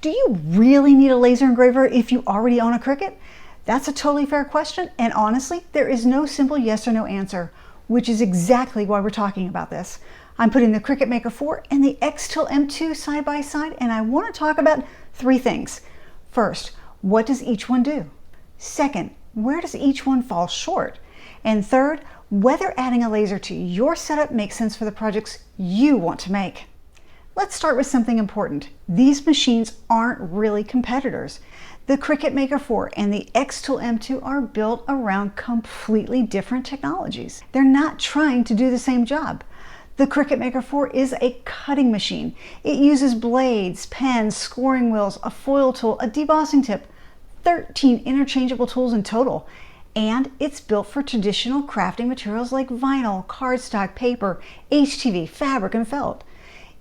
Do you really need a laser engraver if you already own a Cricut? That's a totally fair question, and honestly, there is no simple yes or no answer, which is exactly why we're talking about this. I'm putting the Cricut Maker 4 and the XTool M2 side by side, and I want to talk about three things. First, what does each one do? Second, where does each one fall short? And third, whether adding a laser to your setup makes sense for the projects you want to make. Let's start with something important. These machines aren't really competitors. The Cricut Maker 4 and the XTool M2 are built around completely different technologies. They're not trying to do the same job. The Cricut Maker 4 is a cutting machine. It uses blades, pens, scoring wheels, a foil tool, a debossing tip, 13 interchangeable tools in total. And it's built for traditional crafting materials like vinyl, cardstock, paper, HTV, fabric, and felt.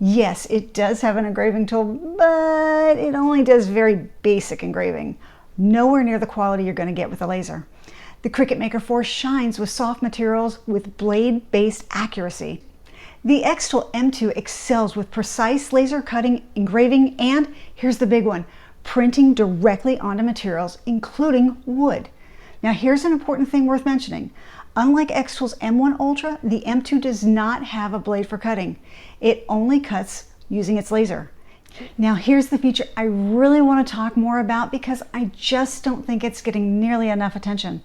Yes, it does have an engraving tool, but it only does very basic engraving. Nowhere near the quality you're going to get with a laser. The Cricut Maker 4 shines with soft materials with blade-based accuracy. The XTool M2 excels with precise laser cutting, engraving, and here's the big one, printing directly onto materials, including wood. Now here's an important thing worth mentioning. Unlike XTool's M1 Ultra, the M2 does not have a blade for cutting. It only cuts using its laser. Now here's the feature I really want to talk more about because I just don't think it's getting nearly enough attention.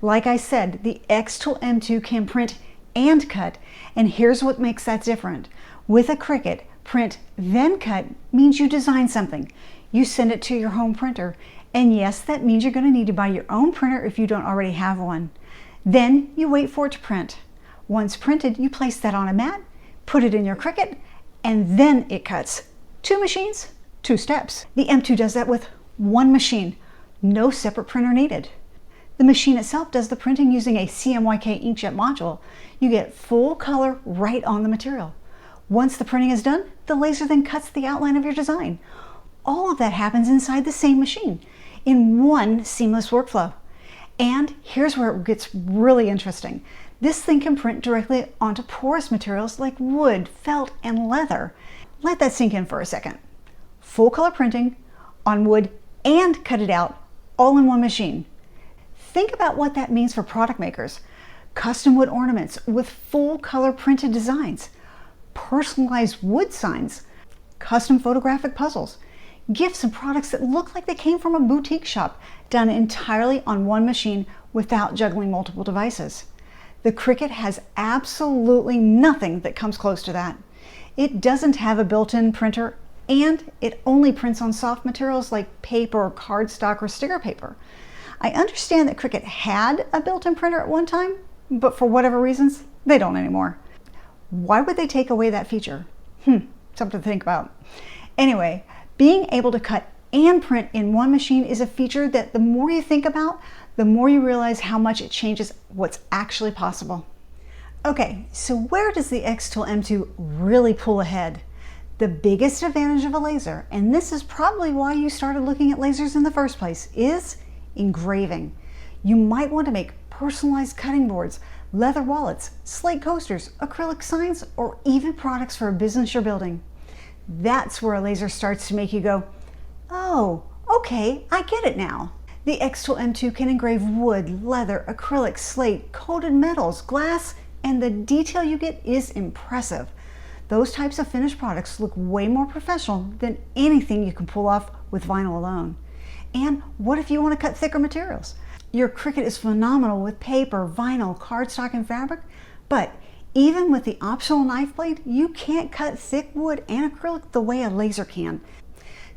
Like I said, the XTool M2 can print and cut, and here's what makes that different. With a Cricut, print then cut means you design something. You send it to your home printer, and yes, that means you're going to need to buy your own printer if you don't already have one. Then you wait for it to print. Once printed, you place that on a mat, put it in your Cricut, and then it cuts. 2 machines, 2 steps. The M2 does that with one machine, no separate printer needed. The machine itself does the printing using a CMYK inkjet module. You get full color right on the material. Once the printing is done, the laser then cuts the outline of your design. All of that happens inside the same machine in one seamless workflow. And here's where it gets really interesting. This thing can print directly onto porous materials like wood, felt, and leather. Let that sink in for a second. Full color printing on wood and cut it out all in one machine. Think about what that means for product makers. Custom wood ornaments with full color printed designs, personalized wood signs, custom photographic puzzles, gifts and products that look like they came from a boutique shop, done entirely on one machine without juggling multiple devices. The Cricut has absolutely nothing that comes close to that. It doesn't have a built-in printer, and it only prints on soft materials like paper, cardstock, or sticker paper. I understand that Cricut had a built-in printer at one time, but for whatever reasons, they don't anymore. Why would they take away that feature? Something to think about. Anyway, being able to cut and print in one machine is a feature that the more you think about, the more you realize how much it changes what's actually possible. Okay, so where does the XTool M2 really pull ahead? The biggest advantage of a laser, and this is probably why you started looking at lasers in the first place, is engraving. You might want to make personalized cutting boards, leather wallets, slate coasters, acrylic signs, or even products for a business you're building. That's where a laser starts to make you go, oh, okay, I get it now. The XTool M2 can engrave wood, leather, acrylic, slate, coated metals, glass, and the detail you get is impressive. Those types of finished products look way more professional than anything you can pull off with vinyl alone. And what if you want to cut thicker materials? Your Cricut is phenomenal with paper, vinyl, cardstock, and fabric, but even with the optional knife blade, you can't cut thick wood and acrylic the way a laser can.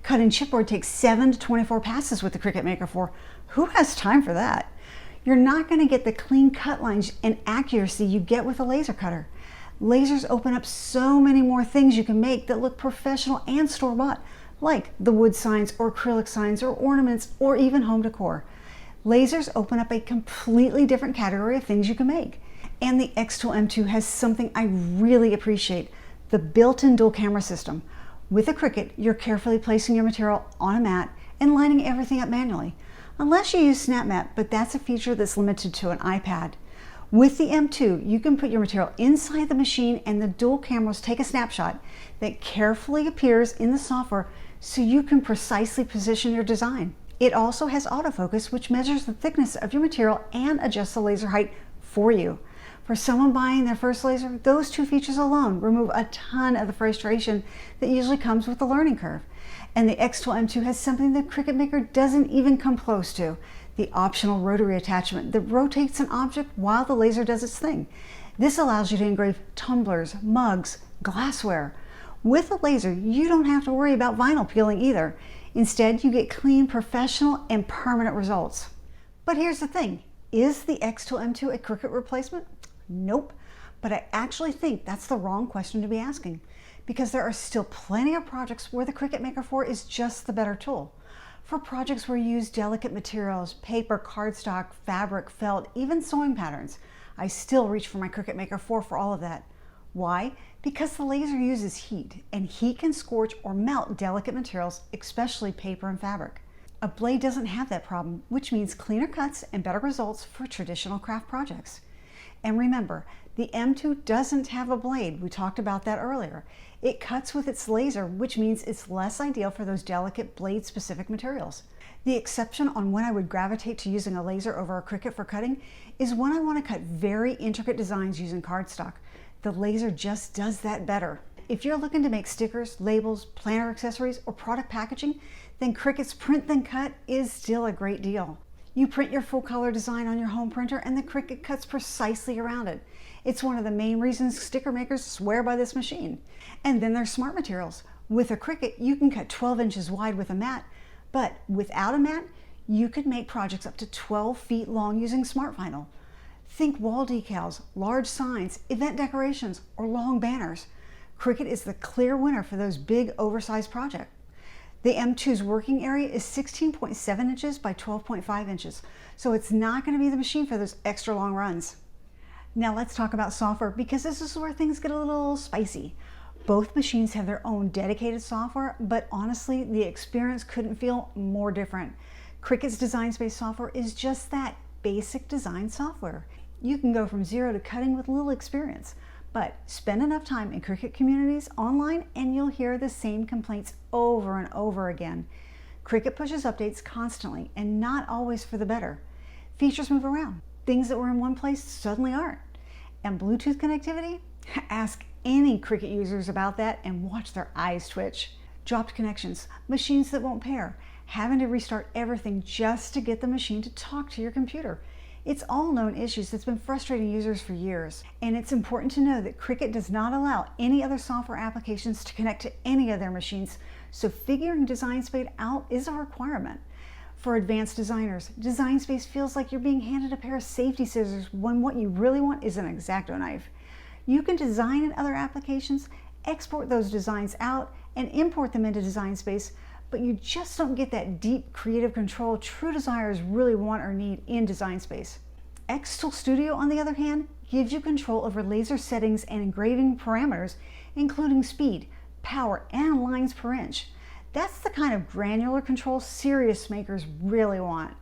Cutting chipboard takes 7 to 24 passes with the Cricut Maker 4. Who has time for that? You're not going to get the clean cut lines and accuracy you get with a laser cutter. Lasers open up so many more things you can make that look professional and store-bought, like the wood signs or acrylic signs or ornaments or even home decor. Lasers open up a completely different category of things you can make. And the XTool M2 has something I really appreciate, the built-in dual camera system. With a Cricut, you're carefully placing your material on a mat and lining everything up manually. Unless you use SnapMap, but that's a feature that's limited to an iPad. With the M2, you can put your material inside the machine and the dual cameras take a snapshot that carefully appears in the software so you can precisely position your design. It also has autofocus, which measures the thickness of your material and adjusts the laser height for you. For someone buying their first laser, those two features alone remove a ton of the frustration that usually comes with the learning curve. And the XTool M2 has something that Cricut Maker doesn't even come close to, the optional rotary attachment that rotates an object while the laser does its thing. This allows you to engrave tumblers, mugs, glassware. With a laser, you don't have to worry about vinyl peeling either. Instead, you get clean, professional, and permanent results. But here's the thing, is the XTool M2 a Cricut replacement? Nope, but I actually think that's the wrong question to be asking, because there are still plenty of projects where the Cricut Maker 4 is just the better tool. For projects where you use delicate materials, paper, cardstock, fabric, felt, even sewing patterns, I still reach for my Cricut Maker 4 for all of that. Why? Because the laser uses heat, and heat can scorch or melt delicate materials, especially paper and fabric. A blade doesn't have that problem, which means cleaner cuts and better results for traditional craft projects. And remember, the M2 doesn't have a blade. We talked about that earlier. It cuts with its laser, which means it's less ideal for those delicate blade-specific materials. The exception on when I would gravitate to using a laser over a Cricut for cutting is when I want to cut very intricate designs using cardstock. The laser just does that better. If you're looking to make stickers, labels, planner accessories, or product packaging, then Cricut's Print Then Cut is still a great deal. You print your full color design on your home printer and the Cricut cuts precisely around it. It's one of the main reasons sticker makers swear by this machine. And then there's smart materials. With a Cricut, you can cut 12 inches wide with a mat, but without a mat, you could make projects up to 12 feet long using smart vinyl. Think wall decals, large signs, event decorations, or long banners. Cricut is the clear winner for those big oversized projects. The M2's working area is 16.7 inches by 12.5 inches, so it's not going to be the machine for those extra long runs. Now let's talk about software, because this is where things get a little spicy. Both machines have their own dedicated software, but honestly, the experience couldn't feel more different. Cricut's Design Space software is just that, basic design software. You can go from zero to cutting with little experience. But spend enough time in Cricut communities online and you'll hear the same complaints over and over again. Cricut pushes updates constantly and not always for the better. Features move around. Things that were in one place suddenly aren't. And Bluetooth connectivity? Ask any Cricut users about that and watch their eyes twitch. Dropped connections, machines that won't pair, having to restart everything just to get the machine to talk to your computer. It's all known issues that's been frustrating users for years. And it's important to know that Cricut does not allow any other software applications to connect to any of their machines, so figuring Design Space out is a requirement. For advanced designers, Design Space feels like you're being handed a pair of safety scissors when what you really want is an X-Acto knife. You can design in other applications, export those designs out, and import them into Design Space, but you just don't get that deep creative control true designers really want or need in Design Space. XTool Studio, on the other hand, gives you control over laser settings and engraving parameters, including speed, power, and lines per inch. That's the kind of granular control serious makers really want.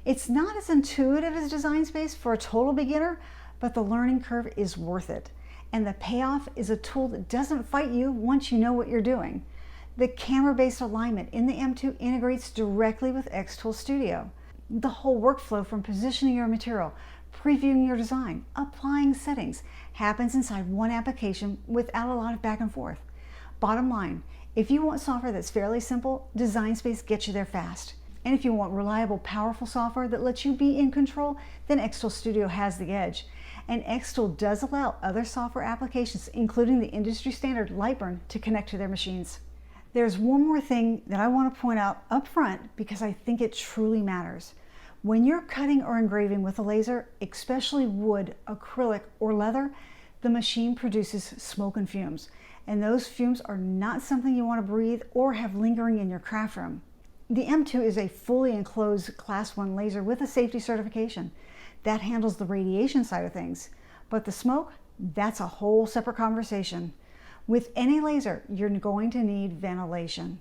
It's not as intuitive as Design Space for a total beginner, but the learning curve is worth it. And the payoff is a tool that doesn't fight you once you know what you're doing. The camera-based alignment in the M2 integrates directly with XTool Studio. The whole workflow from positioning your material, previewing your design, applying settings, happens inside one application without a lot of back and forth. Bottom line, if you want software that's fairly simple, Design Space gets you there fast. And if you want reliable, powerful software that lets you be in control, then XTool Studio has the edge. And XTool does allow other software applications, including the industry standard Lightburn, to connect to their machines. There's one more thing that I want to point out up front because I think it truly matters. When you're cutting or engraving with a laser, especially wood, acrylic, or leather, the machine produces smoke and fumes. And those fumes are not something you want to breathe or have lingering in your craft room. The M2 is a fully enclosed Class 1 laser with a safety certification. That handles the radiation side of things. But the smoke, that's a whole separate conversation. With any laser, you're going to need ventilation.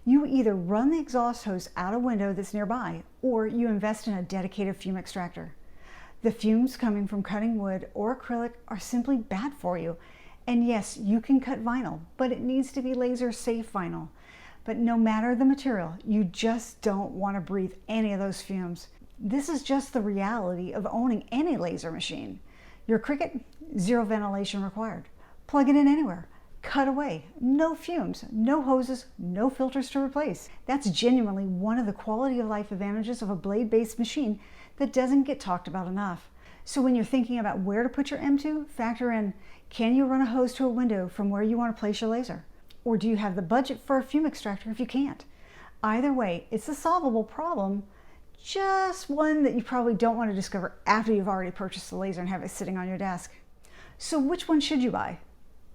You either run the exhaust hose out a window that's nearby, or you invest in a dedicated fume extractor. The fumes coming from cutting wood or acrylic are simply bad for you. And yes, you can cut vinyl, but it needs to be laser safe vinyl. But no matter the material, you just don't want to breathe any of those fumes. This is just the reality of owning any laser machine. Your Cricut, zero ventilation required. Plug it in anywhere. Cut away. No fumes, no hoses, no filters to replace. That's genuinely one of the quality of life advantages of a blade-based machine that doesn't get talked about enough. So when you're thinking about where to put your M2, factor in, can you run a hose to a window from where you want to place your laser? Or do you have the budget for a fume extractor if you can't? Either way, it's a solvable problem, just one that you probably don't want to discover after you've already purchased the laser and have it sitting on your desk. So which one should you buy?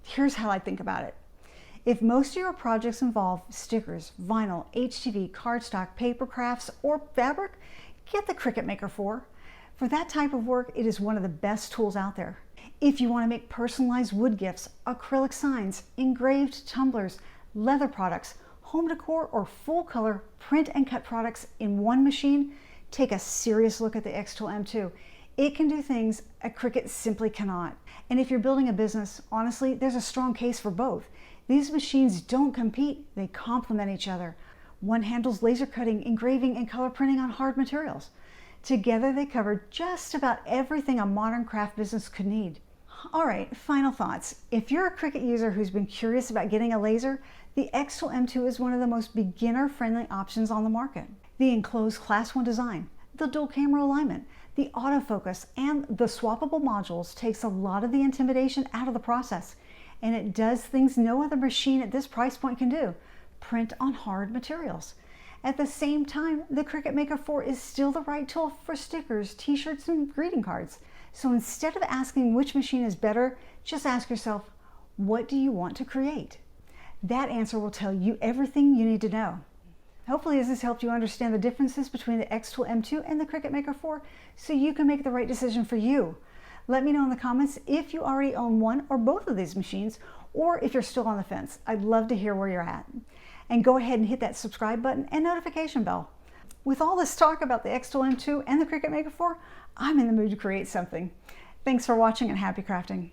Here's how I think about it. If most of your projects involve stickers, vinyl, HTV, cardstock, paper crafts, or fabric, get the Cricut Maker 4. For that type of work, it is one of the best tools out there. If you want to make personalized wood gifts, acrylic signs, engraved tumblers, leather products, home decor, or full color print and cut products in one machine, take a serious look at the XTool M2. It can do things a Cricut simply cannot. And if you're building a business, honestly, there's a strong case for both. These machines don't compete, they complement each other. One handles laser cutting, engraving, and color printing on hard materials. Together they cover just about everything a modern craft business could need. All right, final thoughts. If you're a Cricut user who's been curious about getting a laser, the XTool M2 is one of the most beginner-friendly options on the market. The enclosed Class 1 design, the dual camera alignment, the autofocus, and the swappable modules takes a lot of the intimidation out of the process, and it does things no other machine at this price point can do: print on hard materials. At the same time, the Cricut Maker 4 is still the right tool for stickers, t-shirts, and greeting cards. So instead of asking which machine is better, just ask yourself, what do you want to create? That answer will tell you everything you need to know. Hopefully this has helped you understand the differences between the XTool M2 and the Cricut Maker 4 so you can make the right decision for you. Let me know in the comments if you already own one or both of these machines, or if you're still on the fence. I'd love to hear where you're at. And go ahead and hit that subscribe button and notification bell. With all this talk about the XTool M2 and the Cricut Maker 4, I'm in the mood to create something. Thanks for watching and happy crafting.